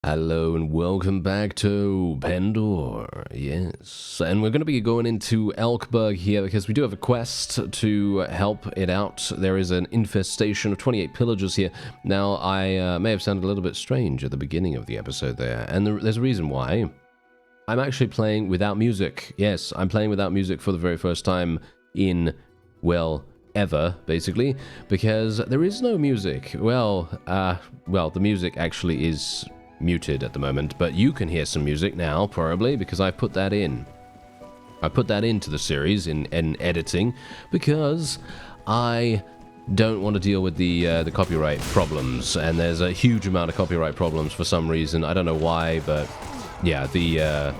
Hello and welcome back to Pendor. Yes, and we're going to be going into Elkberg here because we do have a quest to help it out. There is an infestation of 28 pillagers here. Now, I may have sounded a little bit strange at the beginning of the episode there, and there's a reason why. I'm actually playing without music. Yes, I'm playing without music for the very first time in, well, ever, basically, because there is no music. Well, the music actually is muted at the moment, but you can hear some music now, probably, because I put that in. I put that into the series in editing, because I don't want to deal with the copyright problems, and there's a huge amount of copyright problems for some reason. I don't know why, but yeah, the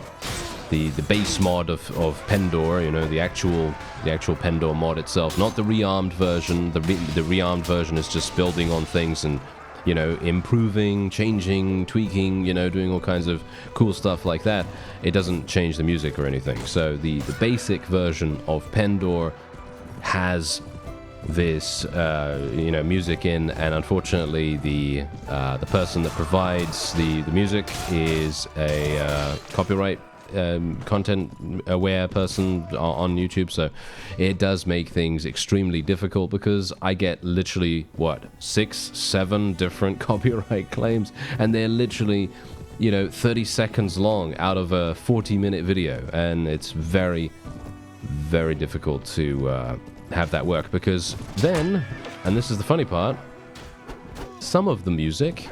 base mod of Pendor, you know, the actual Pendor mod itself, not the rearmed version. The rearmed version is just building on things and, you know, improving, changing, tweaking, you know, doing all kinds of cool stuff like that. It doesn't change the music or anything. So the basic version of Pendor has this, you know, music in, and unfortunately the person that provides the music is a copyright content aware person on YouTube, so it does make things extremely difficult because I get literally 6-7 different copyright claims, and they're literally, you know, 30 seconds long out of a 40-minute video, and it's very, very difficult to have that work, because then, and this is the funny part, some of the music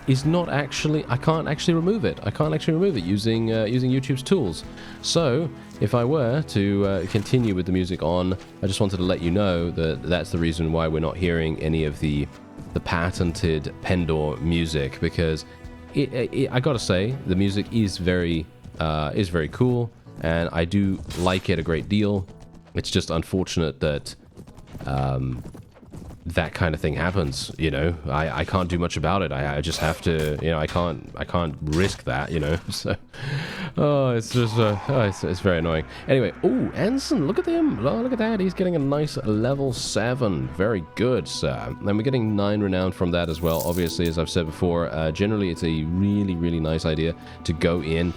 is not actually, I can't actually remove it. I can't actually remove it using YouTube's tools. So if I were to continue with the music on, I just wanted to let you know that that's the reason why we're not hearing any of the patented Pendor music, because I gotta say, the music is very cool, and I do like it a great deal. It's just unfortunate that that kind of thing happens, you know. I can't do much about it. I just have to, you know, I can't risk that, you know. So, it's just, it's very annoying. Anyway, Anson, look at him. Oh, look at that. He's getting a nice level 7. Very good, sir. And we're getting 9 renown from that as well. Obviously, as I've said before, generally it's a really, really nice idea to go in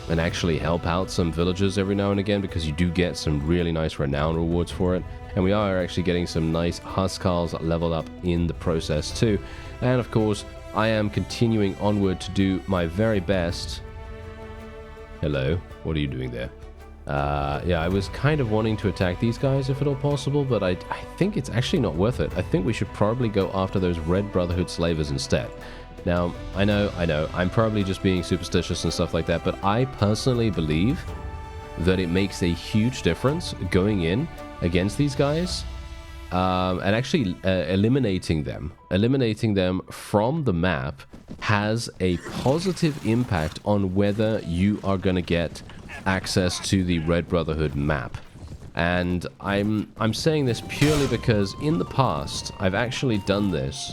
and actually help out some villagers every now and again, because you do get some really nice renown rewards for it. And we are actually getting some nice Huskars leveled up in the process too. And of course, I am continuing onward to do my very best. Hello, what are you doing there? Yeah, I was kind of wanting to attack these guys if at all possible, but I think it's actually not worth it. I think we should probably go after those Red Brotherhood slavers instead. Now, I know, I'm probably just being superstitious and stuff like that, but I personally believe that it makes a huge difference going in against these guys and actually eliminating them from the map has a positive impact on whether you are going to get access to the Red Brotherhood map. And I'm saying this purely because in the past I've actually done this,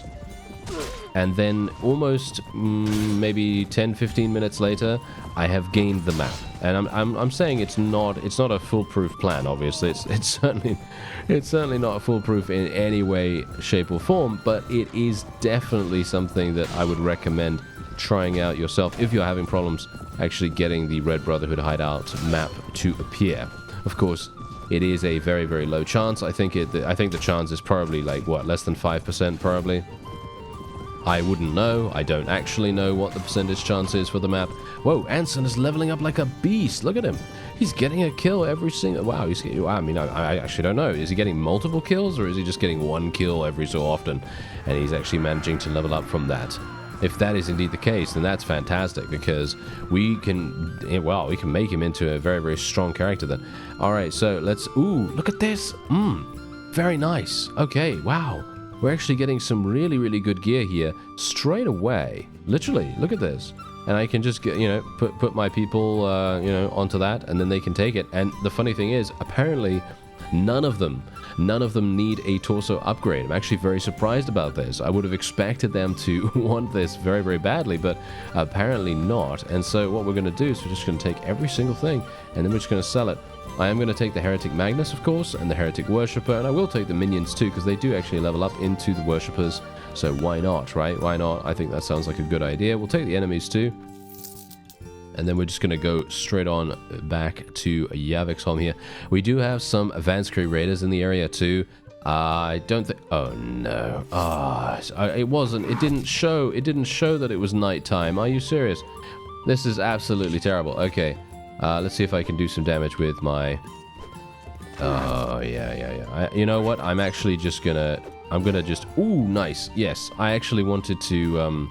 and then almost maybe 10-15 minutes later, I have gained the map. And I'm saying it's not a foolproof plan. Obviously, it's certainly not foolproof in any way, shape, or form. But it is definitely something that I would recommend trying out yourself if you're having problems actually getting the Red Brotherhood hideout map to appear. Of course, it is a very, very low chance. I think the chance is probably like less than 5% probably. I wouldn't know. I don't actually know what the percentage chance is for the map. Whoa, Anson is leveling up like a beast. Look at him. He's getting a kill every single... Wow, I mean, I actually don't know. Is he getting multiple kills, or is he just getting one kill every so often? And he's actually managing to level up from that. If that is indeed the case, then that's fantastic, because we can make him into a very, very strong character then. All right, so let's... Ooh, look at this. Very nice. Okay, wow. We're actually getting some really, really good gear here straight away. Literally, look at this. And I can just get, you know, put my people, you know, onto that, and then they can take it. And the funny thing is, apparently, None of them need a torso upgrade. I'm actually very surprised about this. I would have expected them to want this very, very badly, but apparently not. And so what we're going to do is we're just going to take every single thing, and then we're just going to sell it. I am going to take the Heretic Magnus, of course, and the Heretic Worshipper, and I will take the minions too, because they do actually level up into the Worshippers. So why not, right? Why not? I think that sounds like a good idea. We'll take the enemies too. And then we're just going to go straight on back to Javiksholm here. We do have some Vanskerry raiders in the area too. I don't think... Oh, no. It didn't show that it was nighttime. Are you serious? This is absolutely terrible. Okay. Let's see if I can do some damage with my... Oh, yeah. You know what? I'm actually just going to... I'm going to just... Ooh, nice. Yes. I actually wanted to...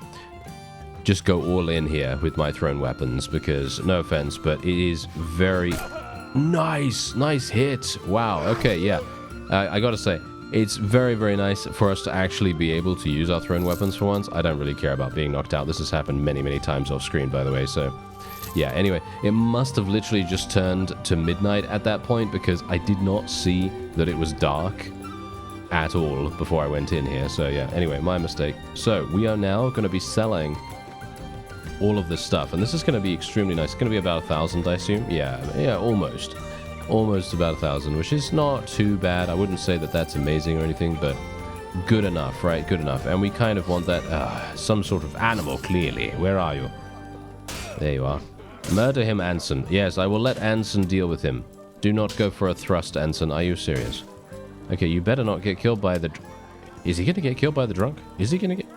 just go all in here with my thrown weapons because, no offense, but it is very nice hit. Wow. Okay, yeah. I gotta say, it's very, very nice for us to actually be able to use our thrown weapons for once. I don't really care about being knocked out. This has happened many, many times off screen, by the way, so... Yeah, anyway, it must have literally just turned to midnight at that point because I did not see that it was dark at all before I went in here. So, yeah, anyway, my mistake. So, we are now going to be selling all of this stuff, and this is going to be extremely nice. It's going to be about 1,000, I assume. Yeah, almost about 1,000, which is not too bad. I wouldn't say that that's amazing or anything, but good enough, right? Good enough. And we kind of want that some sort of animal, clearly. Where are you? There you are. Murder him, Anson. Yes, I will let Anson deal with him. Do not go for a thrust, Anson. Are you serious? Okay, you better not get killed by the... Is he going to get killed by the drunk? Is he going to get...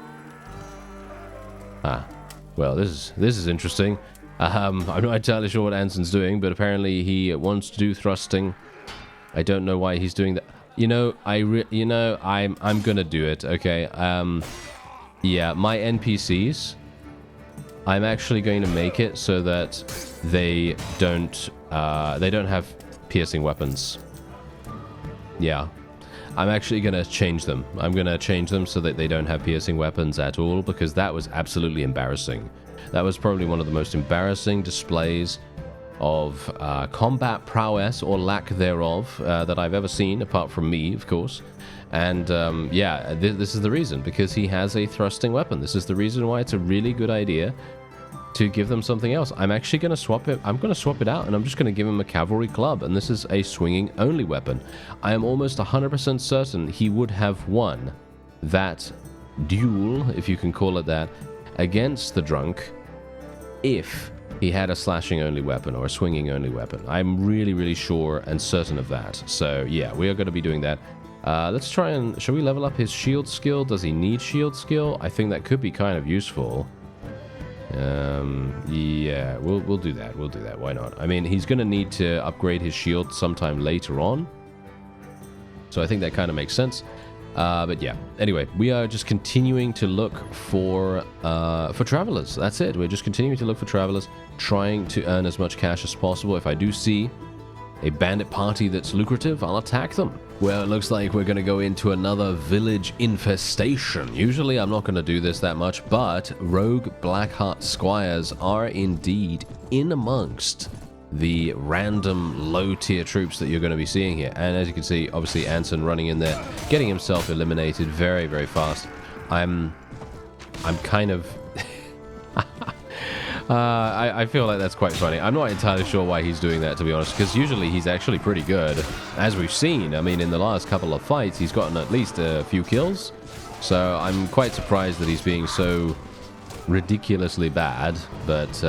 Well, this is interesting. I'm not entirely sure what Anson's doing, but apparently he wants to do thrusting. I don't know why he's doing that. I'm gonna do it. Okay. Yeah, my NPCs. I'm actually going to make it so that they don't have piercing weapons. Yeah. I'm actually going to change them. I'm going to change them so that they don't have piercing weapons at all, because that was absolutely embarrassing. That was probably one of the most embarrassing displays of combat prowess, or lack thereof, that I've ever seen, apart from me, of course. And, yeah, this is the reason, because he has a thrusting weapon. This is the reason why it's a really good idea to give them something else. I'm actually going to swap it. I'm going to swap it out, and I'm just going to give him a cavalry club, and this is a swinging only weapon. I am almost 100% certain he would have won that duel, if you can call it that, against the drunk if he had a slashing only weapon or a swinging only weapon. I'm really, really sure and certain of that. So yeah, we are going to be doing that. Let's try and... Shall we level up his shield skill? Does he need shield skill? I think that could be kind of useful. Yeah, we'll do that. We'll do that. Why not? I mean, he's going to need to upgrade his shield sometime later on. So I think that kind of makes sense. But yeah, anyway, we are just continuing to look for travelers. That's it. We're just continuing to look for travelers, trying to earn as much cash as possible. If I do see a bandit party that's lucrative, I'll attack them. Well, it looks like we're going to go into another village infestation. Usually I'm not going to do this that much, but rogue Blackheart squires are indeed in amongst the random low-tier troops that you're going to be seeing here. And as you can see, obviously Anson running in there, getting himself eliminated very, very fast. I'm kind of... I feel like that's quite funny. I'm not entirely sure why he's doing that, to be honest, because usually he's actually pretty good. As we've seen, I mean, in the last couple of fights, he's gotten at least a few kills. So I'm quite surprised that he's being so ridiculously bad. But,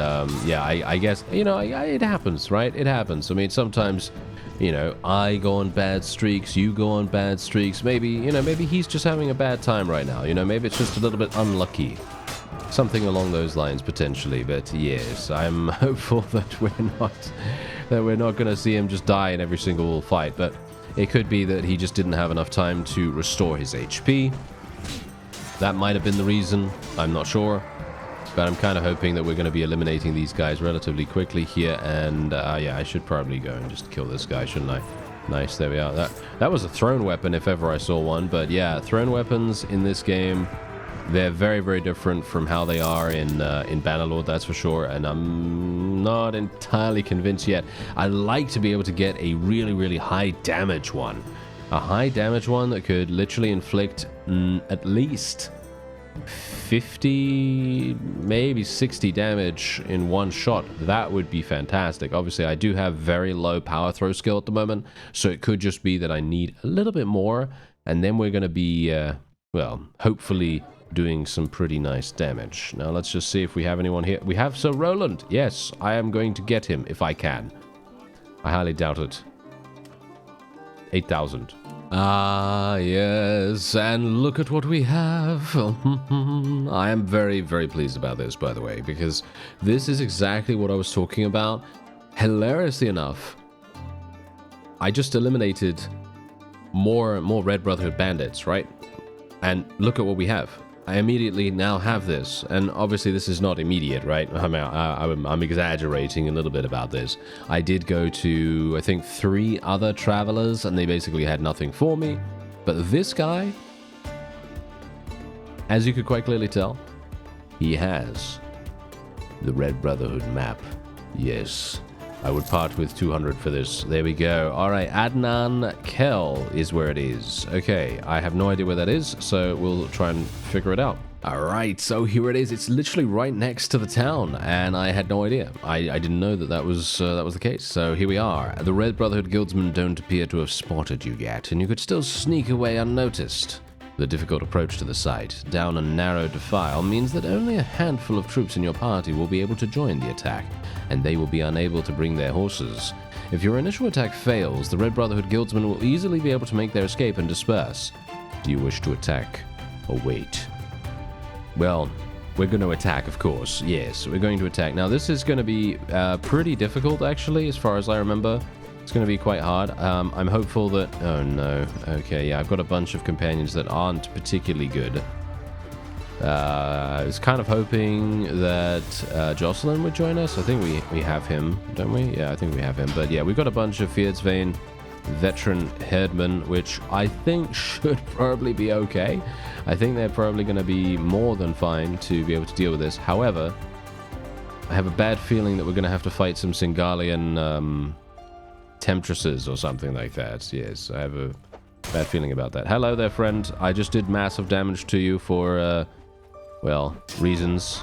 yeah, I guess, you know, it happens, right? It happens. I mean, sometimes, you know, I go on bad streaks, you go on bad streaks. Maybe, you know, maybe he's just having a bad time right now. You know, maybe it's just a little bit unlucky. Something along those lines, potentially. But yes, I'm hopeful that we're not going to see him just die in every single fight. But it could be that he just didn't have enough time to restore his HP. That might have been the reason. I'm not sure. But I'm kind of hoping that we're going to be eliminating these guys relatively quickly here. And yeah, I should probably go and just kill this guy, shouldn't I? Nice, there we are. That was a thrown weapon if ever I saw one. But yeah, thrown weapons in this game They're very, very different from how they are in Bannerlord, that's for sure, and I'm not entirely convinced yet. I'd like to be able to get a really, really high damage one. A high damage one that could literally inflict at least 50, maybe 60 damage in one shot. That would be fantastic. Obviously, I do have very low power throw skill at the moment, so it could just be that I need a little bit more, and then we're going to be, well, hopefully doing some pretty nice damage. Now, let's just see if we have anyone here. We have Sir Roland. Yes, I am going to get him if I can. I highly doubt it. 8,000. Ah, yes, and look at what we have. I am very, very pleased about this, by the way, because this is exactly what I was talking about. Hilariously enough, I just eliminated more Red Brotherhood bandits, right? And look at what we have. I immediately now have this, and obviously this is not immediate, right? I'm exaggerating a little bit about this. I did go to, I think, 3 other travelers, and they basically had nothing for me. But this guy, as you could quite clearly tell, he has the Red Brotherhood map. Yes. I would part with 200 for this. There we go. All right, Adnan Kel is where it is. Okay, I have no idea where that is, so we'll try and figure it out. All right, so here it is. It's literally right next to the town, and I had no idea. I didn't know that was the case. So here we are. The Red Brotherhood guildsmen don't appear to have spotted you yet, and you could still sneak away unnoticed. The difficult approach to the site, down a narrow defile, means that only a handful of troops in your party will be able to join the attack, and they will be unable to bring their horses. If your initial attack fails, the Red Brotherhood guildsmen will easily be able to make their escape and disperse. Do you wish to attack or wait? Well, we're going to attack, of course. Yes, we're going to attack. Now, this is going to be pretty difficult, actually, as far as I remember. It's going to be quite hard. I'm hopeful that... Oh, no. Okay, yeah, I've got a bunch of companions that aren't particularly good. I was kind of hoping that Jocelyn would join us. I think we have him, don't we? Yeah, I think we have him. But yeah, we've got a bunch of Fierdsvane veteran herdmen, which I think should probably be okay. I think they're probably going to be more than fine to be able to deal with this. However, I have a bad feeling that we're going to have to fight some Singalian temptresses or something like that. Yes, I have a bad feeling about that. Hello there, friend. I just did massive damage to you for, well, reasons.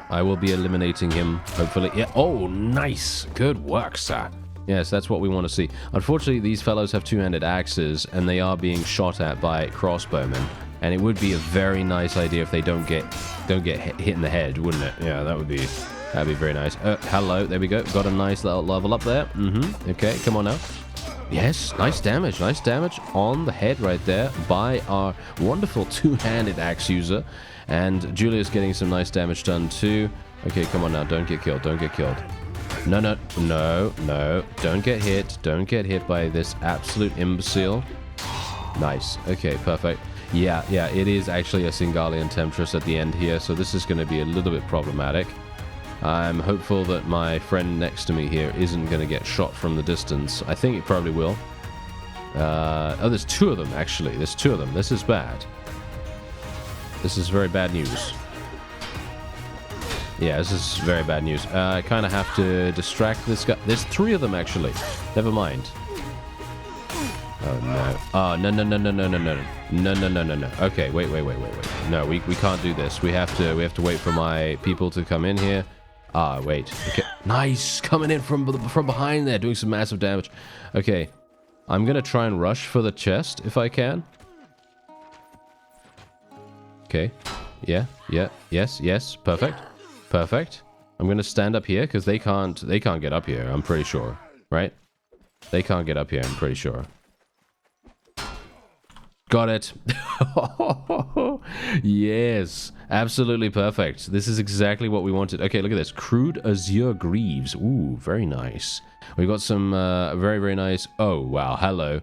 I will be eliminating him, hopefully. Yeah. Oh, nice. Good work, sir. Yes, that's what we want to see. Unfortunately, these fellows have two-handed axes, and they are being shot at by crossbowmen. And it would be a very nice idea if they don't get hit in the head, wouldn't it? Yeah, that'd be very nice. Hello, there we go. Got a nice little level up there. Okay, come on now. Yes, nice damage on the head right there by our wonderful two-handed axe user. And Julia's getting some nice damage done too. Okay, come on now, don't get killed. No, don't get hit by this absolute imbecile. Nice. Okay, perfect. Yeah, it is actually a Singalian Temptress at the end here, so this is going to be a little bit problematic. I'm hopeful that my friend next to me here isn't going to get shot from the distance. I think he probably will. Oh, there's 2 of them, actually. There's 2 of them. This is bad. This is very bad news. Yeah, this is very bad news. I kind of have to distract this guy. There's 3 of them, actually. Never mind. Oh, no. Oh, no. Okay, wait. No, we can't do this. We have to wait for my people to come in here. Ah, wait. Okay. Nice! Coming in from behind there, doing some massive damage. Okay. I'm gonna try and rush for the chest, if I can. Okay. Yeah. Yes. Perfect. I'm gonna stand up here, because they can't get up here, I'm pretty sure. Right? They can't get up here, I'm pretty sure. Got it. Yes, absolutely perfect. This is exactly what we wanted. Okay, look at this. Crude Azure Greaves. Ooh, very nice. We got some very, very nice... Oh, wow. Hello.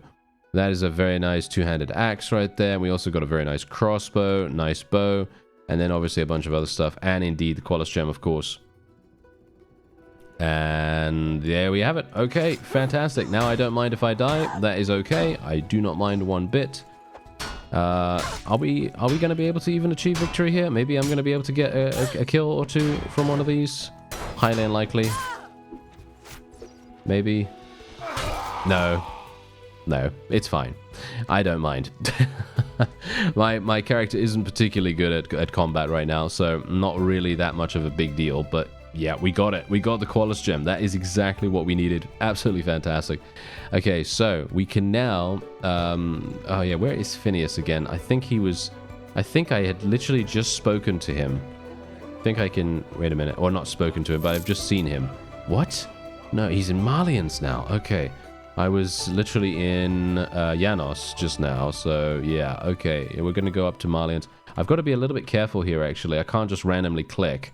That is a very nice two-handed axe right there. We also got a very nice crossbow, nice bow, and then obviously a bunch of other stuff. And indeed, the qualis gem, of course. And there we have it. Okay, fantastic. Now I don't mind if I die. That is okay. I do not mind one bit. Are we going to be able to even achieve victory here? Maybe I'm going to be able to get a kill or two from one of these. Highly unlikely. Maybe. No. No, it's fine. I don't mind. my character isn't particularly good at combat right now, so not really that much of a big deal, but yeah, we got it. We got the qualis gem. That is exactly what we needed. Absolutely fantastic. Okay, so we can now... oh yeah, where is Phineas again? I think I had literally just spoken to him. I think I can... Wait a minute. Or not spoken to him, but I've just seen him. What? No, he's in Malians now. Okay. I was literally in Janos just now, so yeah, okay. We're going to go up to Malians. I've got to be a little bit careful here, actually. I can't just randomly click,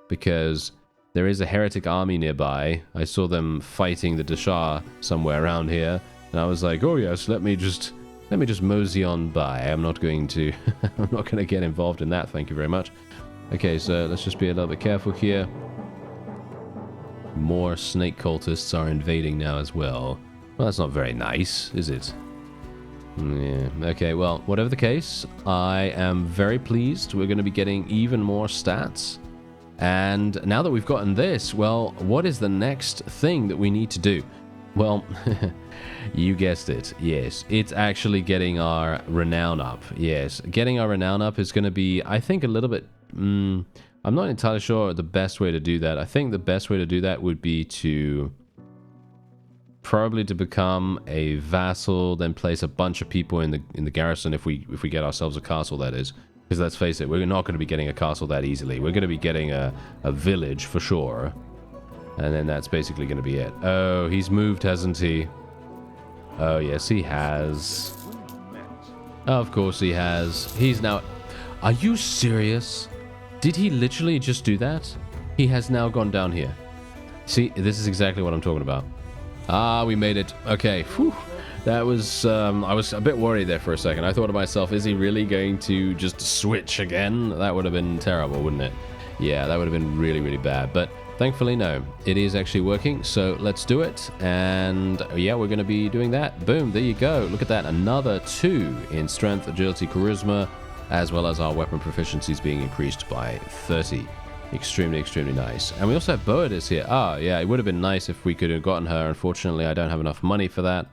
because there is a heretic army nearby. I saw them fighting the Dashar somewhere around here, and I was like, oh yes, let me just mosey on by. I'm not going to I'm not going to get involved in that, thank you very much. Okay, so let's just be a little bit careful here. More snake cultists are invading now as well. Well, that's not very nice, is it? Yeah. Okay, well, whatever the case, I am very pleased. We're going to be getting even more stats. And now that we've gotten this, well, what is the next thing that we need to do? Well, you guessed it. Yes, it's actually getting our renown up. Yes, getting our renown up is going to be, I think, a little bit... I'm not entirely sure the best way to do that. I think the best way to do that would be to... probably to become a vassal, then place a bunch of people in the garrison if we get ourselves a castle, that is. Because let's face it, we're not going to be getting a castle that easily. We're going to be getting a village for sure. And then that's basically going to be it. Oh, he's moved, hasn't he? Oh, yes, he has. Of course he has. He's now... Are you serious? Did he literally just do that? He has now gone down here. See, this is exactly what I'm talking about. Ah, we made it. Okay. Whew. That was... I was a bit worried there for a second. I thought to myself, is he really going to just switch again? That would have been terrible, wouldn't it? Yeah, that would have been really, really bad. But thankfully, no. It is actually working, so let's do it. And yeah, we're going to be doing that. Boom, there you go. Look at that. Another 2 in strength, agility, charisma, as well as our weapon proficiencies being increased by 30. Extremely, extremely nice. And we also have Boadis here. Ah, yeah, it would have been nice if we could have gotten her. Unfortunately, I don't have enough money for that.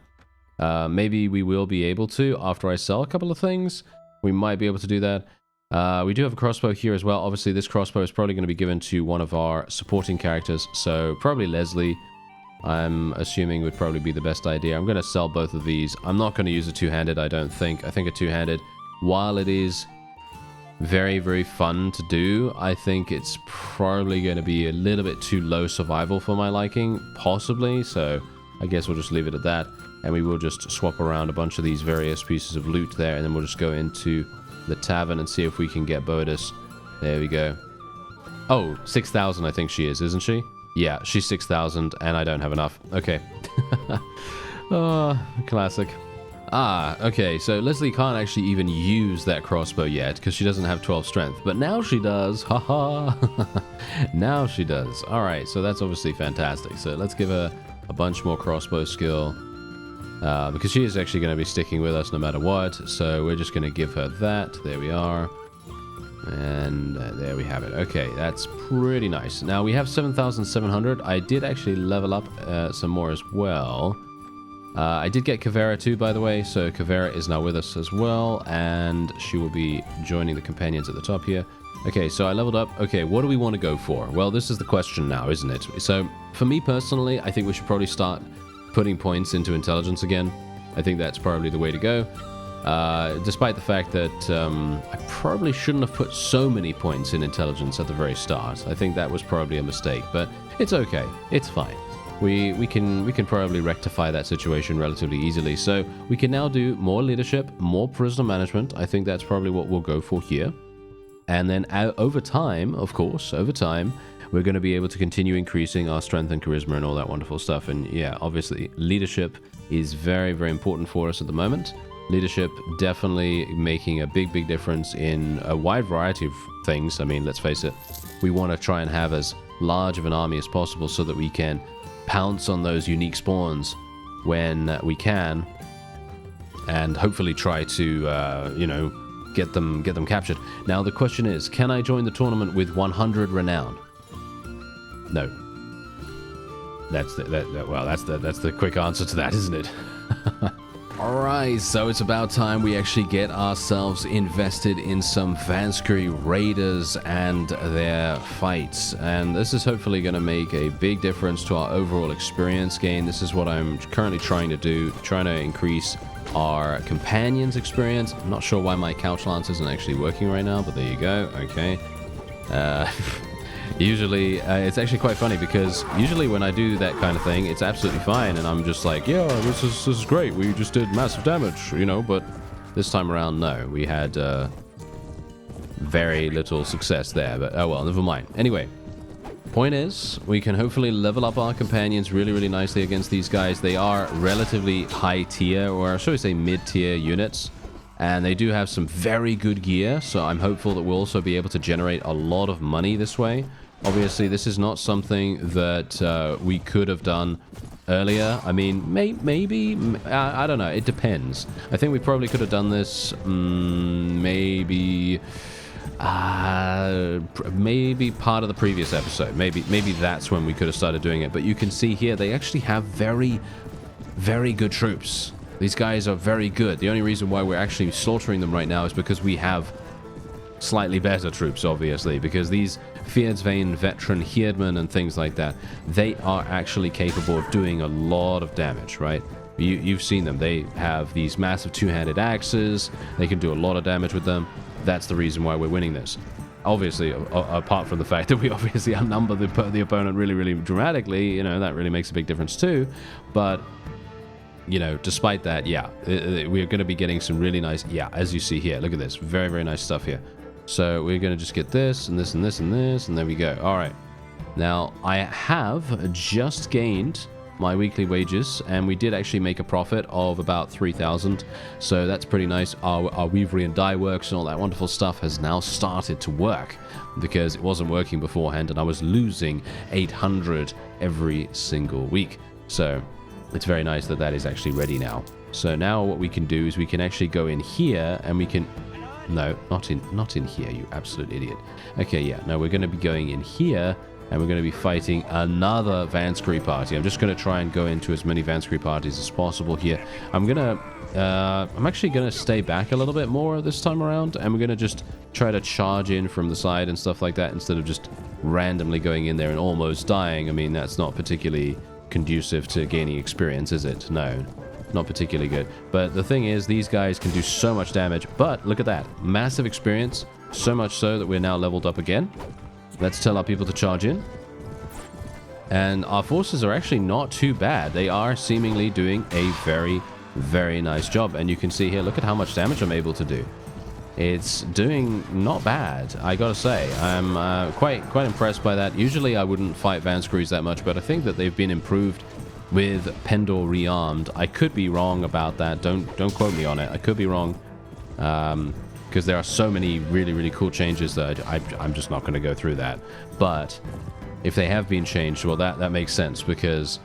Maybe we will be able to after I sell a couple of things. We might be able to do that. We do have a crossbow here as well. Obviously, this crossbow is probably going to be given to one of our supporting characters. So probably Leslie, I'm assuming, would probably be the best idea. I'm going to sell both of these. I'm not going to use a two-handed, I don't think. I think a two-handed, while it is... very, very fun to do, I think it's probably going to be a little bit too low survival for my liking, possibly, so I guess we'll just leave it at that, and we will just swap around a bunch of these various pieces of loot there, and then we'll just go into the tavern and see if we can get Boadis. There we go. Oh, 6,000 I think she is, isn't she? Yeah, she's 6,000, and I don't have enough. Okay. Oh, classic. Ah, okay, so Leslie can't actually even use that crossbow yet because she doesn't have 12 strength, but now she does. Haha. Now she does. All right, so that's obviously fantastic. So let's give her a bunch more crossbow skill because she is actually going to be sticking with us no matter what. So we're just going to give her that. There we are. And there we have it. Okay, that's pretty nice. Now we have 7,700. I did actually level up some more as well. I did get Kavera too, by the way, so Kavera is now with us as well, and she will be joining the companions at the top here. Okay, so I leveled up. Okay, what do we want to go for? Well, this is the question now, isn't it? So, for me personally, I think we should probably start putting points into intelligence again. I think that's probably the way to go. Despite the fact that I probably shouldn't have put so many points in intelligence at the very start. I think that was probably a mistake, but it's okay. It's fine. We can probably rectify that situation relatively easily. So we can now do more leadership, more prisoner management. I think that's probably what we'll go for here. And then over time, of course, over time, we're going to be able to continue increasing our strength and charisma and all that wonderful stuff. And yeah, obviously, leadership is very, very important for us at the moment. Leadership definitely making a big, big difference in a wide variety of things. I mean, let's face it, we want to try and have as large of an army as possible so that we can pounce on those unique spawns when we can. and hopefully try to, you know, get them captured. Now the question is, can I join the tournament with 100 renown? No. That's the quick answer to that, isn't it? Alright, so it's about time we actually get ourselves invested in some Vanskerry raiders and their fights. And this is hopefully going to make a big difference to our overall experience gain. This is what I'm currently trying to do, trying to increase our companions experience. I'm not sure why my couch lance isn't actually working right now, but there you go. Okay. Usually, it's actually quite funny because usually when I do that kind of thing, it's absolutely fine, and I'm just like, yeah, this is great. We just did massive damage, you know. But this time around, no, we had very little success there. But oh well, never mind. Anyway, point is, we can hopefully level up our companions really, really nicely against these guys. They are relatively high tier, or should we say mid-tier units. And they do have some very good gear, so I'm hopeful that we'll also be able to generate a lot of money this way. Obviously, this is not something that we could have done earlier. I mean, maybe, I don't know, it depends. I think we probably could have done this, maybe part of the previous episode. Maybe that's when we could have started doing it. But you can see here, they actually have very, very good troops. These guys are very good. The only reason why we're actually slaughtering them right now is because we have slightly better troops, obviously, because these Fjordsvane veteran Hirdmen and things like that, they are actually capable of doing a lot of damage, right? You've seen them. They have these massive two-handed axes. They can do a lot of damage with them. That's the reason why we're winning this. Obviously, apart from the fact that we obviously outnumber the opponent really, really dramatically, you know, that really makes a big difference too. But you know, despite that, yeah, we're going to be getting some really nice, yeah, as you see here. Look at this. Very, very nice stuff here. So we're going to just get this and this and this and this, and there we go. All right. Now, I have just gained my weekly wages, and we did actually make a profit of about 3,000. So that's pretty nice. Our weavery and dye works and all that wonderful stuff has now started to work because it wasn't working beforehand, and I was losing 800 every single week. So it's very nice that that is actually ready now. So now what we can do is we can actually go in here and we can... No, not in here, you absolute idiot. Okay, yeah, no, we're going to be going in here and we're going to be fighting another Vanskerry party. I'm just going to try and go into as many Vanskerry parties as possible here. I'm actually going to stay back a little bit more this time around, and we're going to just try to charge in from the side and stuff like that instead of just randomly going in there and almost dying. I mean, that's not particularly conducive to gaining experience, is it? No, not particularly good. But the thing is, these guys can do so much damage. But look at that, massive experience, so much so that we're now leveled up again. Let's tell our people to charge in. And our forces are actually not too bad. They are seemingly doing a very, very nice job. And you can see here, look at how much damage I'm able to do. It's doing not bad, I gotta say. I'm quite impressed by that. Usually I wouldn't fight Vanskerrys that much, but I think that they've been improved with Pendor Rearmed. I could be wrong about that. Don't quote me on it. I could be wrong. Because there are so many really, really cool changes that I'm just not going to go through that. But if they have been changed, well, that makes sense because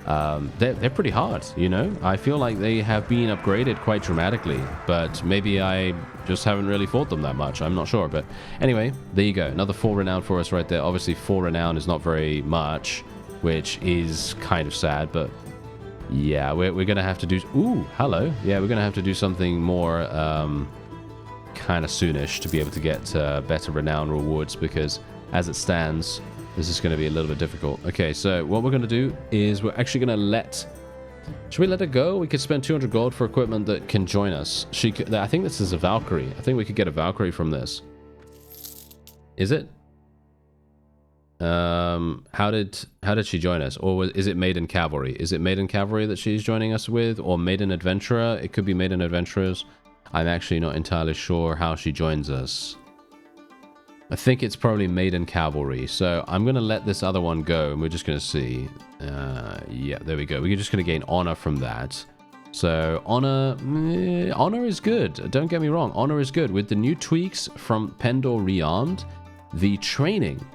they're pretty hard, you know? I feel like they have been upgraded quite dramatically, but maybe I just haven't really fought them that much. I'm not sure, but anyway, there you go. Another 4 renown for us right there. Obviously, 4 renown is not very much, which is kind of sad, but yeah, we're going to have to do... Ooh, hello. Yeah, we're going to have to do something more... kind of soonish to be able to get better renown rewards, because as it stands, this is going to be a little bit difficult. Okay, so what we're going to do is we're actually going to let... Should we let it go? We could spend 200 gold for equipment that can join us. I think this is a Valkyrie. I think we could get a Valkyrie from this. Is it? How did she join us? Or is it Maiden Cavalry? Is it Maiden Cavalry that she's joining us with? Or Maiden Adventurer? It could be Maiden Adventurers. I'm actually not entirely sure how she joins us. I think it's probably Maiden Cavalry. So I'm going to let this other one go, and we're just going to see. Yeah, there we go. We're just going to gain honor from that. So honor is good. Don't get me wrong. Honor is good. With the new tweaks from Pendor Rearmed, the training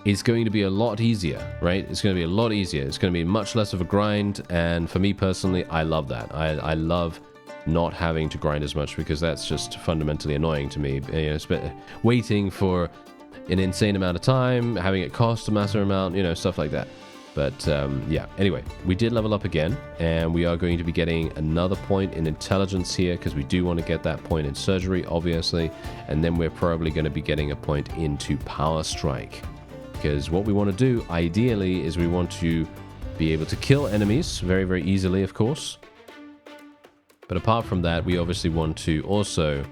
is going to be a lot easier, right? It's going to be a lot easier. It's going to be much less of a grind. And for me personally, I love that. I love not having to grind as much, because that's just fundamentally annoying to me. You know, waiting for an insane amount of time, having it cost a massive amount, you know, stuff like that. But yeah, anyway, we did level up again, and we are going to be getting another point in intelligence here, because we do want to get that point in surgery, obviously, and then we're probably going to be getting a point into power strike, because what we want to do ideally is we want to be able to kill enemies very, very easily, of course. But apart from that, we obviously want to also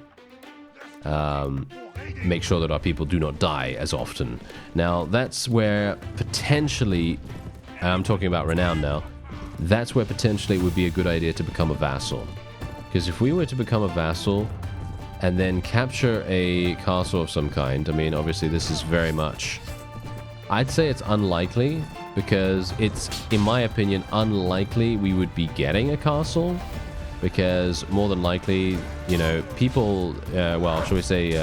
make sure that our people do not die as often. Now, that's where potentially, I'm talking about renown now, that's where potentially it would be a good idea to become a vassal. Because if we were to become a vassal and then capture a castle of some kind, I mean, obviously this is very much, I'd say it's unlikely, because it's, in my opinion, unlikely we would be getting a castle, because more than likely, you know, people, well, shall we say,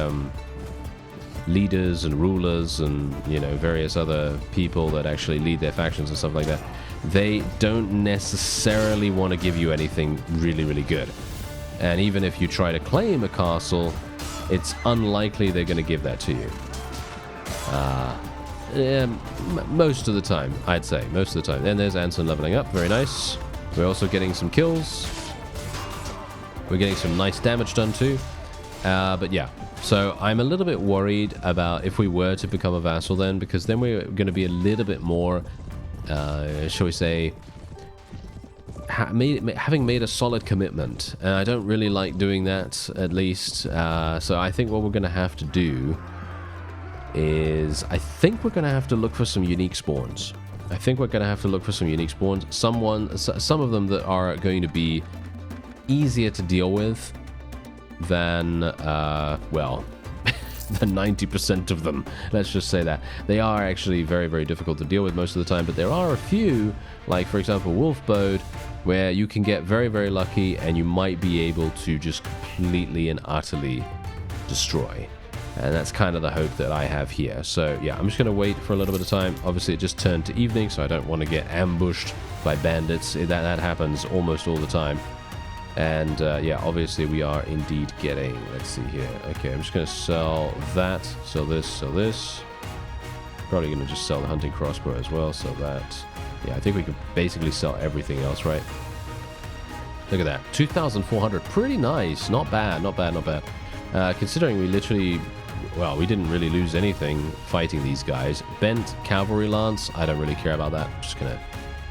leaders and rulers and, you know, various other people that actually lead their factions and stuff like that, they don't necessarily want to give you anything really, really good. And even if you try to claim a castle, it's unlikely they're going to give that to you. Most of the time, I'd say. Most of the time. Then there's Anson leveling up. Very nice. We're also getting some kills. We're getting some nice damage done too. But yeah. So I'm a little bit worried about if we were to become a vassal then, because then we're going to be a little bit more, shall we say, having made a solid commitment. And I don't really like doing that, at least. So I think what we're going to have to do is, I think we're going to have to look for some unique spawns. Some of them that are going to be easier to deal with than, well, than 90% of them. Let's just say that. They are actually very, very difficult to deal with most of the time, but there are a few, like, for example, Wolfbode, where you can get very, very lucky and you might be able to just completely and utterly destroy. And that's kind of the hope that I have here. So, yeah, I'm just going to wait for a little bit of time. Obviously, it just turned to evening, so I don't want to get ambushed by bandits. That happens almost all the time. And, yeah, obviously, we are indeed getting... Let's see here. Okay, I'm just going to sell that, sell this. Probably going to just sell the hunting crossbow as well, so that... Yeah, I think we could basically sell everything else, right? Look at that. 2,400. Pretty nice. Not bad, not bad, not bad. Considering we literally... Well, we didn't really lose anything fighting these guys. Bent cavalry lance, I don't really care about that. I'm just gonna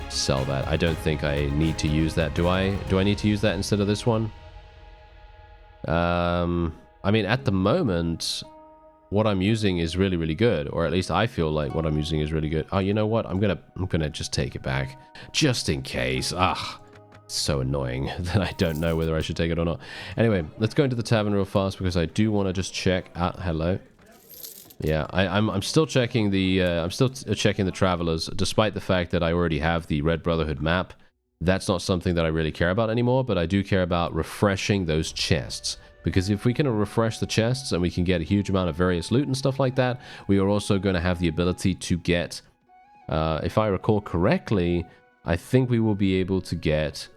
sell that. I don't think I need to use that. Do I need to use that instead of this one? I mean, at the moment, what I'm using is really, really good, or at least I feel like what I'm using is really good. Oh, you know what? I'm gonna just take it back, just in case. Ah. So annoying that I don't know whether I should take it or not. Anyway, let's go into the tavern real fast because I do want to just check. Hello. Yeah, I'm still checking the checking the travelers, despite the fact that I already have the Red Brotherhood map. That's not something that I really care about anymore, but I do care about refreshing those chests, because if we can refresh the chests and we can get a huge amount of various loot and stuff like that, we are also going to have the ability to get, if I recall correctly, I think we will be able to get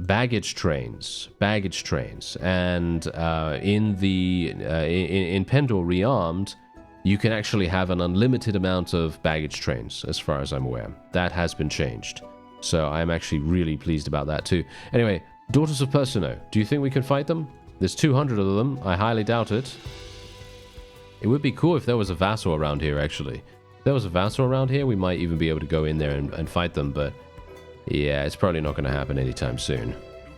baggage trains, and in Pendor Rearmed, you can actually have an unlimited amount of baggage trains, as far as I'm aware. That has been changed, so I'm actually really pleased about that too. Anyway, Daughters of Persuno, do you think we can fight them? There's 200 of them. I highly doubt it. It would be cool if there was a vassal around here, actually. If there was a vassal around here, we might even be able to go in there and fight them, but yeah, it's probably not going to happen anytime soon.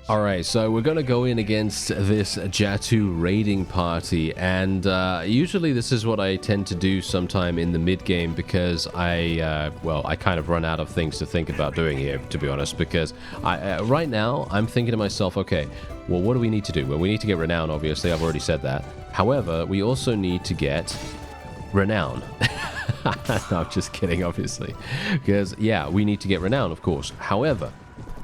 Alright, so we're going to go in against this Jatu raiding party, and usually this is what I tend to do sometime in the mid-game, because I kind of run out of things to think about doing here, to be honest, because right now I'm thinking to myself, okay, well, what do we need to do? Well, we need to get renown, obviously, I've already said that. However, we also need to get renown. No, I'm just kidding, obviously, because yeah, we need to get renown, of course. However,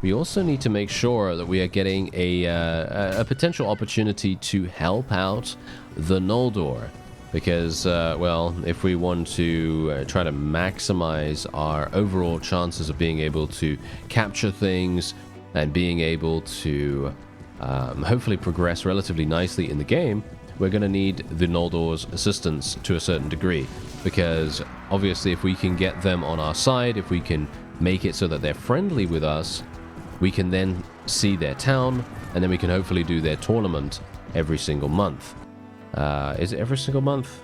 we also need to make sure that we are getting a potential opportunity to help out the Noldor, because well, if we want to try to maximize our overall chances of being able to capture things, and being able to hopefully progress relatively nicely in the game, we're going to need the Noldor's assistance to a certain degree, because obviously if we can get them on our side, if we can make it so that they're friendly with us, we can then see their town, and then we can hopefully do their tournament every single month. Is it every single month?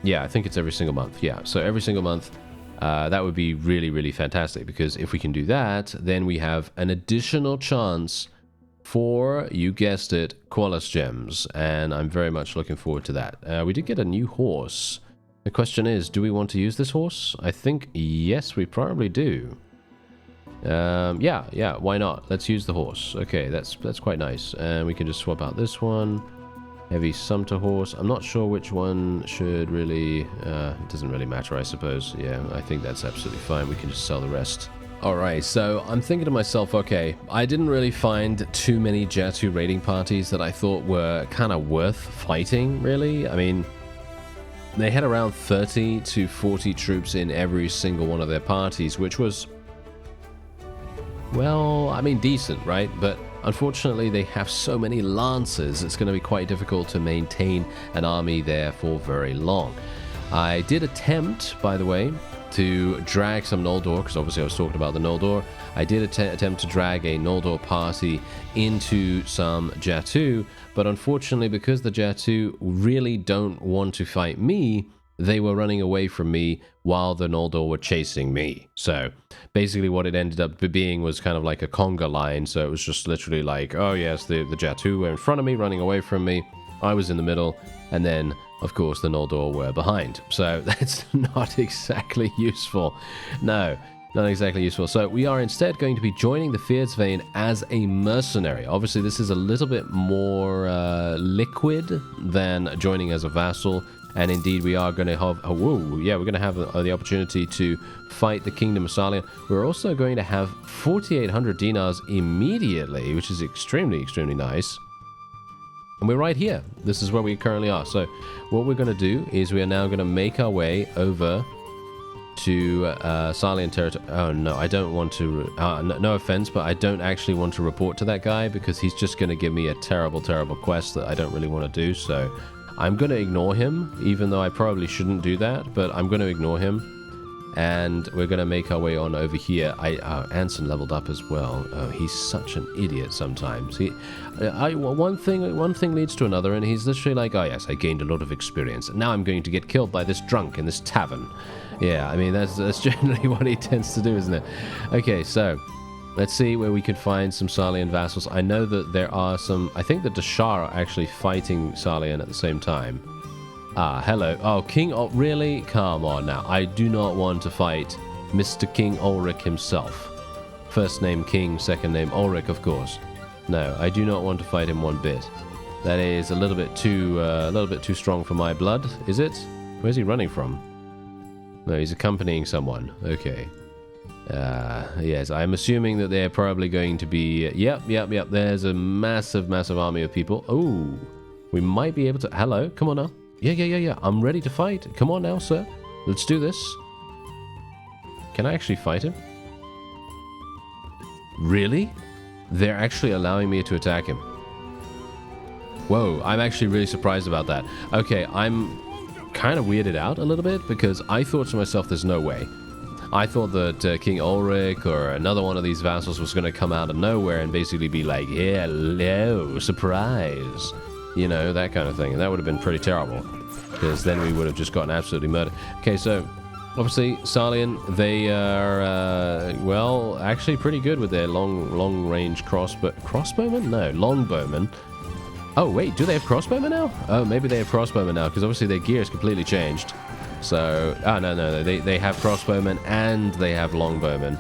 Yeah, I think it's every single month. Yeah, so every single month, that would be really, really fantastic, because if we can do that, then we have an additional chance for, you guessed it, qualis gems, and I'm very much looking forward to that. We did get a new horse. The question is, do we want to use this horse? I think, yes, we probably do. Yeah, why not? Let's use the horse. Okay, that's quite nice. And we can just swap out this one. Heavy Sumpter horse. I'm not sure which one should really... it doesn't really matter, I suppose. Yeah, I think that's absolutely fine. We can just sell the rest. Alright, so I'm thinking to myself, okay, I didn't really find too many Jatu raiding parties that I thought were kind of worth fighting, really. I mean, they had around 30 to 40 troops in every single one of their parties, which was... well, I mean, decent, right? But unfortunately, they have so many lancers, it's going to be quite difficult to maintain an army there for very long. I did attempt, by the way, to drag some Noldor, because obviously I was talking about the Noldor. I did attempt to drag a Noldor party into some Jatu, but unfortunately, because the Jatu really don't want to fight me, they were running away from me while the Noldor were chasing me. So basically what it ended up being was kind of like a conga line. So it was just literally like, oh yes, the Jatu were in front of me, running away from me. I was in the middle. And then, of course, the Noldor were behind. So that's not exactly useful. No, not exactly useful. So we are instead going to be joining the Fierdsvain as a mercenary. Obviously, this is a little bit more liquid than joining as a vassal. And indeed, we are going to have... we're going to have the opportunity to fight the Kingdom of Salian. We're also going to have 4,800 dinars immediately, which is extremely, extremely nice. And we're right here. This is where we currently are. So what we're going to do is we are now going to make our way over to Salian territory. Oh, no, I don't want to... no offense, but I don't actually want to report to that guy, because he's just going to give me a terrible, terrible quest that I don't really want to do. So I'm going to ignore him, even though I probably shouldn't do that, but I'm going to ignore him. And we're going to make our way on over here. Anson leveled up as well. Oh, he's such an idiot sometimes. One thing leads to another, and he's literally like, oh yes, I gained a lot of experience. And now I'm going to get killed by this drunk in this tavern. Yeah, I mean, that's generally what he tends to do, isn't it? Okay, so let's see where we could find some Salian vassals. I know that there are some... I think the Dashar are actually fighting Salian at the same time. Ah, hello. Oh, King... Oh, really? Come on now. I do not want to fight Mr. King Ulrich himself. First name King, second name Ulrich, of course. No, I do not want to fight him one bit. That is a little bit too strong for my blood, is it? Where's he running from? No, he's accompanying someone. Okay. Yes, I'm assuming that they're probably going to be... Yep. There's a massive, massive army of people. Oh, we might be able to... Hello, come on now. Yeah. I'm ready to fight. Come on now, sir. Let's do this. Can I actually fight him? Really? They're actually allowing me to attack him. Whoa, I'm actually really surprised about that. Okay, I'm kind of weirded out a little bit, because I thought to myself, there's no way. I thought that King Ulrich or another one of these vassals was going to come out of nowhere and basically be like, hello, surprise. You know, that kind of thing. And that would have been pretty terrible, because then we would have just gotten absolutely murdered. Okay, so obviously Salian, they are, well, actually pretty good with their long-range crossbowmen? No, longbowmen. Oh, wait, do they have crossbowmen now? Oh, maybe they have crossbowmen now, because obviously their gear has completely changed. So, no, they have crossbowmen and they have longbowmen.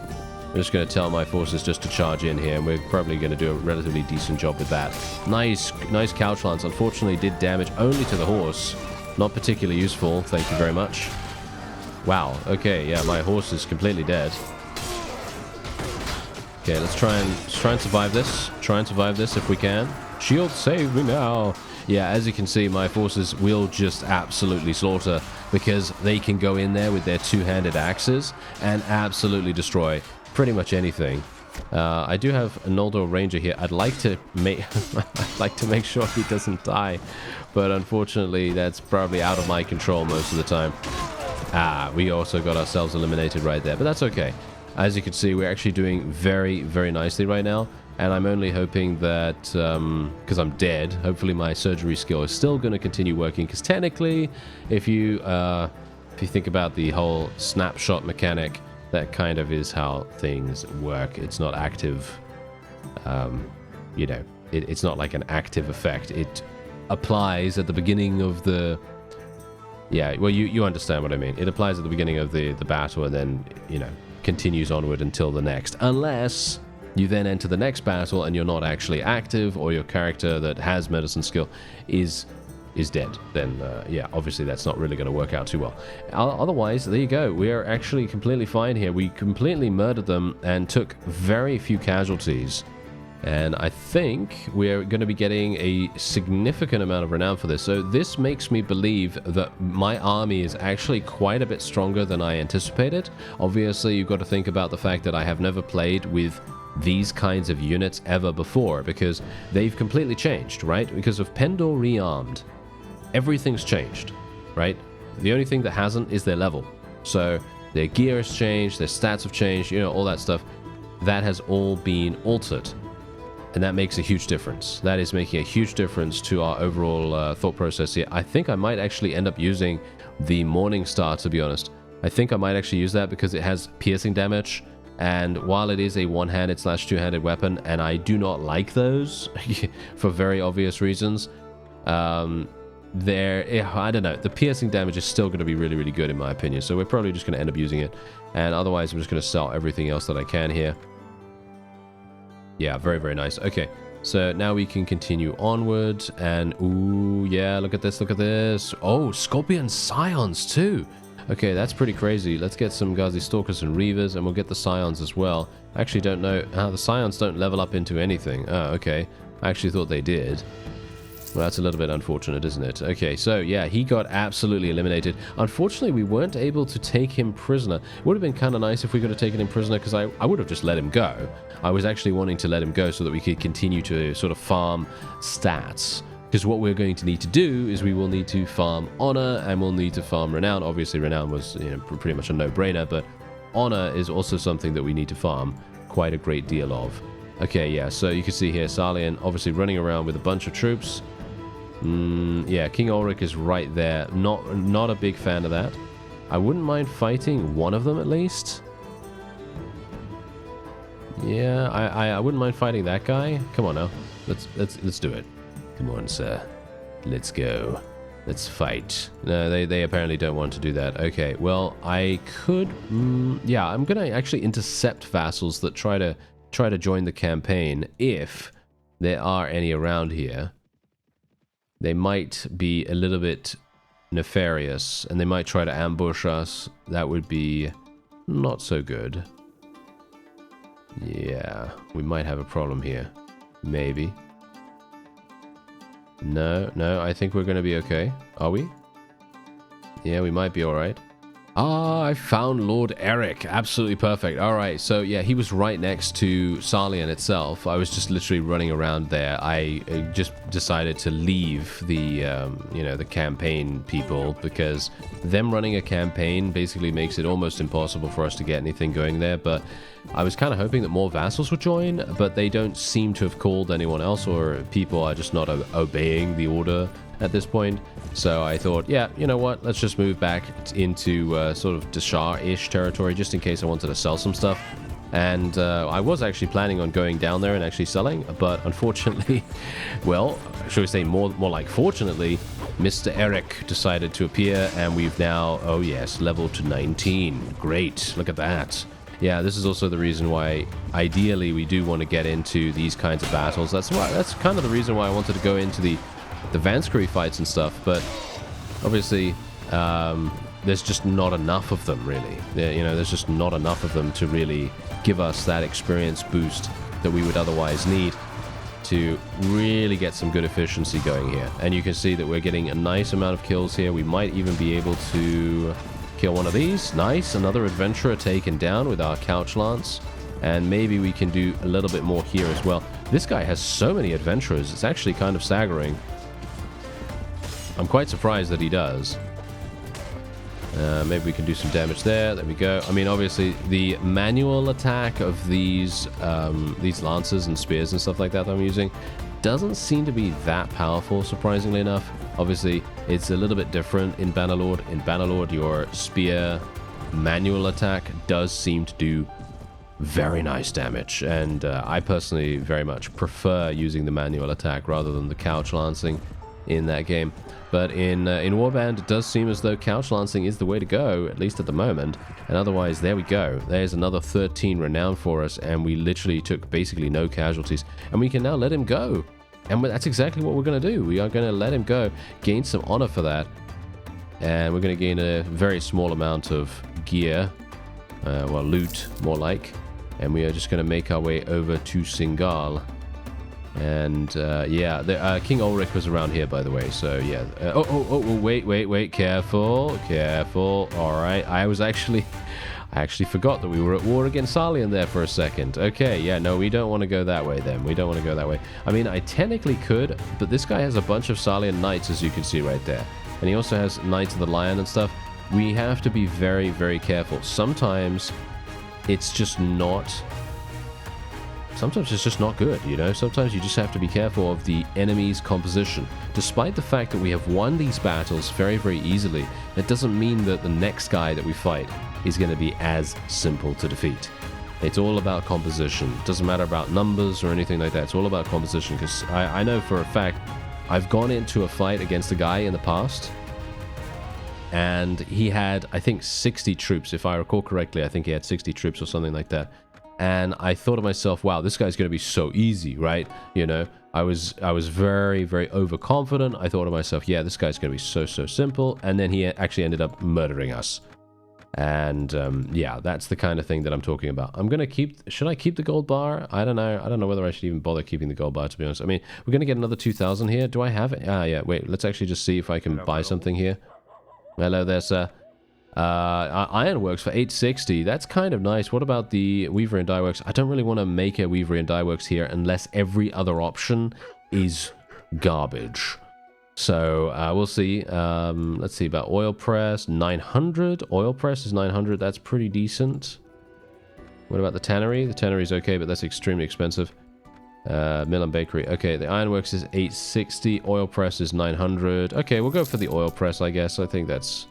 I'm just going to tell my forces just to charge in here, and we're probably going to do a relatively decent job with that. Nice couch lance. Unfortunately, did damage only to the horse. Not particularly useful, thank you very much. Wow, okay, yeah, my horse is completely dead. Okay, let's try and survive this. Try and survive this if we can. Shield, save me now. Yeah, as you can see, my forces will just absolutely slaughter, because they can go in there with their two-handed axes and absolutely destroy pretty much anything. I do have an Noldor Ranger here. I'd like to make sure he doesn't die, but unfortunately that's probably out of my control most of the time. We also got ourselves eliminated right there, but that's okay. As you can see, we're actually doing very, very nicely right now, and I'm only hoping that, because I'm dead, hopefully my surgery skill is still going to continue working, because technically, if you think about the whole snapshot mechanic, that kind of is how things work. It's not active, you know, it's not like an active effect. It applies at the beginning of the... Yeah, well, you understand what I mean. It applies at the beginning of the battle and then, you know, continues onward until the next. Unless you then enter the next battle and you're not actually active, or your character that has medicine skill is dead. Then, yeah, obviously that's not really going to work out too well. Otherwise, there you go. We are actually completely fine here. We completely murdered them and took very few casualties. And I think we're going to be getting a significant amount of renown for this. So this makes me believe that my army is actually quite a bit stronger than I anticipated. Obviously, you've got to think about the fact that I have never played with these kinds of units ever before, because they've completely changed, right? Because of Pendor Rearmed, everything's changed, right? The only thing that hasn't is their level. So their gear has changed, their stats have changed, you know, all that stuff. That has all been altered. And that makes a huge difference. That is making a huge difference to our overall thought process here. I think I might actually end up using the Morning Star, to be honest. I think I might actually use that because it has piercing damage. And while it is a one-handed / two-handed weapon, and I do not like those for very obvious reasons, I don't know. The piercing damage is still going to be really, really good in my opinion. So we're probably just going to end up using it. And otherwise, I'm just going to sell everything else that I can here. Yeah, very, very nice. Okay, so now we can continue onward, and ooh, yeah, look at this, look at this. Oh, Scorpion Scions too. Okay, that's pretty crazy. Let's get some Ghazi Stalkers and Reavers, and we'll get the Scions as well. I actually don't know how the Scions don't level up into anything. Oh, okay. I actually thought they did. Well, that's a little bit unfortunate, isn't it? Okay, so yeah, he got absolutely eliminated. Unfortunately, we weren't able to take him prisoner. It would have been kind of nice if we could have taken him prisoner, because I would have just let him go. I was actually wanting to let him go so that we could continue to sort of farm stats. Because what we're going to need to do is we will need to farm honor, and we'll need to farm renown. Obviously, renown was, you know, pretty much a no-brainer, but honor is also something that we need to farm quite a great deal of. Okay, yeah, so you can see here, Sarlian obviously running around with a bunch of troops. Yeah, King Ulrich is right there. Not a big fan of that. I wouldn't mind fighting one of them at least. Yeah, I wouldn't mind fighting that guy. Come on now, let's do it. Come on, sir. Let's go. Let's fight. No, they apparently don't want to do that. Okay, well, I could. Yeah, I'm gonna actually intercept vassals that try to join the campaign if there are any around here. They might be a little bit nefarious, and they might try to ambush us. That would be not so good. Yeah, we might have a problem here. Maybe. No, I think we're going to be okay. Are we? Yeah, we might be alright. Ah, I found Lord Eric. Absolutely perfect. All right, so yeah, he was right next to Sarlian itself. I was just literally running around there. I just decided to leave the, you know, the campaign people, because them running a campaign basically makes it almost impossible for us to get anything going there. But I was kind of hoping that more vassals would join, but they don't seem to have called anyone else, or people are just not obeying the order at this point. So I thought, yeah, you know what, let's just move back into sort of Dashar-ish territory, just in case I wanted to sell some stuff. And I was actually planning on going down there and actually selling, but unfortunately, well, should we say more like fortunately, Mr. Eric decided to appear, and we've now, oh yes, leveled to 19. Great, look at that. Yeah, this is also the reason why, ideally, we do want to get into these kinds of battles. That's kind of the reason why I wanted to go into the Vanskerry fights and stuff, but obviously there's just not enough of them, really. You know, there's just not enough of them to really give us that experience boost that we would otherwise need to really get some good efficiency going here. And you can see that we're getting a nice amount of kills here. We might even be able to kill one of these. Nice, another adventurer taken down with our couch lance. And maybe we can do a little bit more here as well. This guy has so many adventurers, it's actually kind of staggering. I'm quite surprised that he does. Maybe we can do some damage there. There we go. I mean, obviously, the manual attack of these lances and spears and stuff like that I'm using doesn't seem to be that powerful, surprisingly enough. Obviously, it's a little bit different in Bannerlord. In Bannerlord, your spear manual attack does seem to do very nice damage, and I personally very much prefer using the manual attack rather than the couch lancing in that game. But in Warband, it does seem as though couch lancing is the way to go, at least at the moment. And otherwise, there we go. There's another 13 renown for us, and we literally took basically no casualties. And we can now let him go. And that's exactly what we're going to do. We are going to let him go, gain some honor for that. And we're going to gain a very small amount of gear. Well, loot, more like. And we are just going to make our way over to Singal. And yeah, King Ulrich was around here, by the way. So yeah. Wait, careful. All right, I actually forgot that we were at war against Salian there for a second. Okay, yeah, no, we don't want to go that way then. We don't want to go that way. I mean, I technically could, but this guy has a bunch of Salian knights, as you can see right there, and he also has Knights of the Lion and stuff. We have to be very, very careful. Sometimes it's just not good, you know? Sometimes you just have to be careful of the enemy's composition. Despite the fact that we have won these battles very, very easily, that doesn't mean that the next guy that we fight is going to be as simple to defeat. It's all about composition. It doesn't matter about numbers or anything like that. It's all about composition, because I know for a fact I've gone into a fight against a guy in the past, and he had, I think, 60 troops. If I recall correctly, I think he had 60 troops or something like that. And I thought to myself, wow, this guy's going to be so easy, right? You know, I was very, very overconfident. I thought to myself, yeah, this guy's going to be so simple. And then he actually ended up murdering us. And yeah, that's the kind of thing that I'm talking about. I'm going to keep... Should I keep the gold bar? I don't know. I don't know whether I should even bother keeping the gold bar, to be honest. I mean, we're going to get another 2,000 here. Do I have it? Ah, yeah, wait. Let's actually just see if I can buy something here. Hello there, sir. Ironworks for 860. That's kind of nice. What about the Weaver and Dye Works? I don't really want to make a Weaver and Dye Works here unless every other option is garbage. So we'll see. Let's see about oil press. 900. Oil press is 900. That's pretty decent. What about the tannery? The tannery is okay, but that's extremely expensive. Mill and bakery. Okay, the ironworks is 860. Oil press is 900. Okay, we'll go for the oil press, I guess. I think that's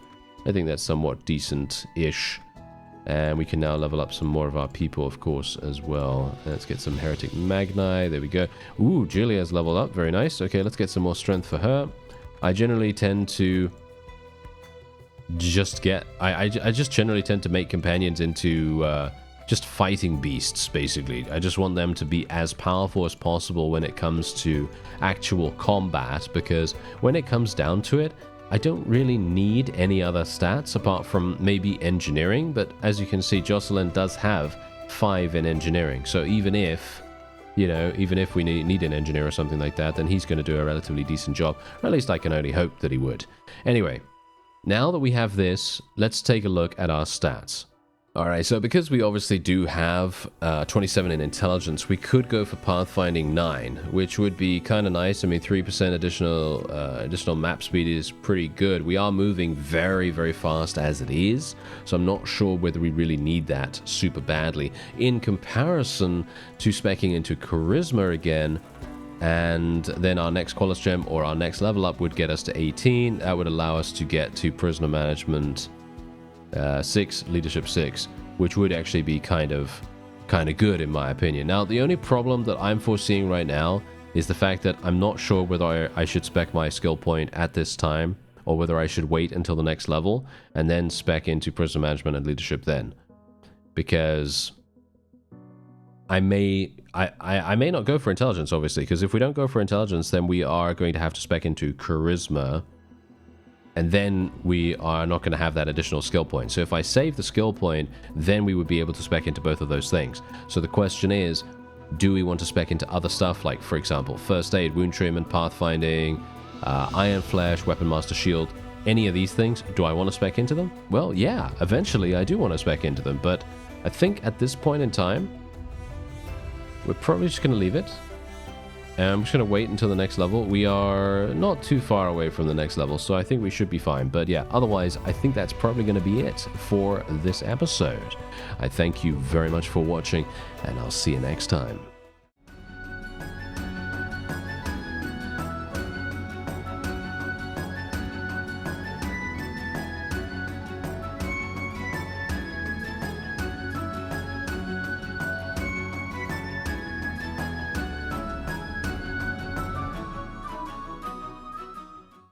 somewhat decent-ish. And we can now level up some more of our people, of course, as well. Let's get some Heretic Magni. There we go. Ooh, Julia's leveled up. Very nice. Okay, let's get some more strength for her. I generally tend to just get... I just generally tend to make companions into just fighting beasts, basically. I just want them to be as powerful as possible when it comes to actual combat, because when it comes down to it, I don't really need any other stats apart from maybe engineering, but as you can see, Jocelyn does have 5 in engineering. So even if, you know, even if we need an engineer or something like that, then he's going to do a relatively decent job. Or at least I can only hope that he would. Anyway, now that we have this, let's take a look at our stats. Alright, so because we obviously do have 27 in intelligence, we could go for pathfinding 9, which would be kind of nice. I mean, 3% additional map speed is pretty good. We are moving very, very fast as it is, so I'm not sure whether we really need that super badly. In comparison to speccing into charisma again, and then our next qualis gem or our next level up would get us to 18. That would allow us to get to prisoner management 6, leadership 6, which would actually be kind of good in my opinion. Now, the only problem that I'm foreseeing right now is the fact that I'm not sure whether I should spec my skill point at this time, or whether I should wait until the next level and then spec into prisoner management and leadership then, because I may not go for intelligence, obviously, because if we don't go for intelligence, then we are going to have to spec into charisma. And then we are not going to have that additional skill point. So if I save the skill point, then we would be able to spec into both of those things. So the question is, do we want to spec into other stuff, like, for example, First Aid, Wound Treatment, Pathfinding, Iron Flesh, Weapon Master Shield, any of these things? Do I want to spec into them? Well, yeah, eventually I do want to spec into them. But I think at this point in time, we're probably just going to leave it. And I'm just going to wait until the next level. We are not too far away from the next level, so I think we should be fine. But yeah, otherwise, I think that's probably going to be it for this episode. I thank you very much for watching, and I'll see you next time.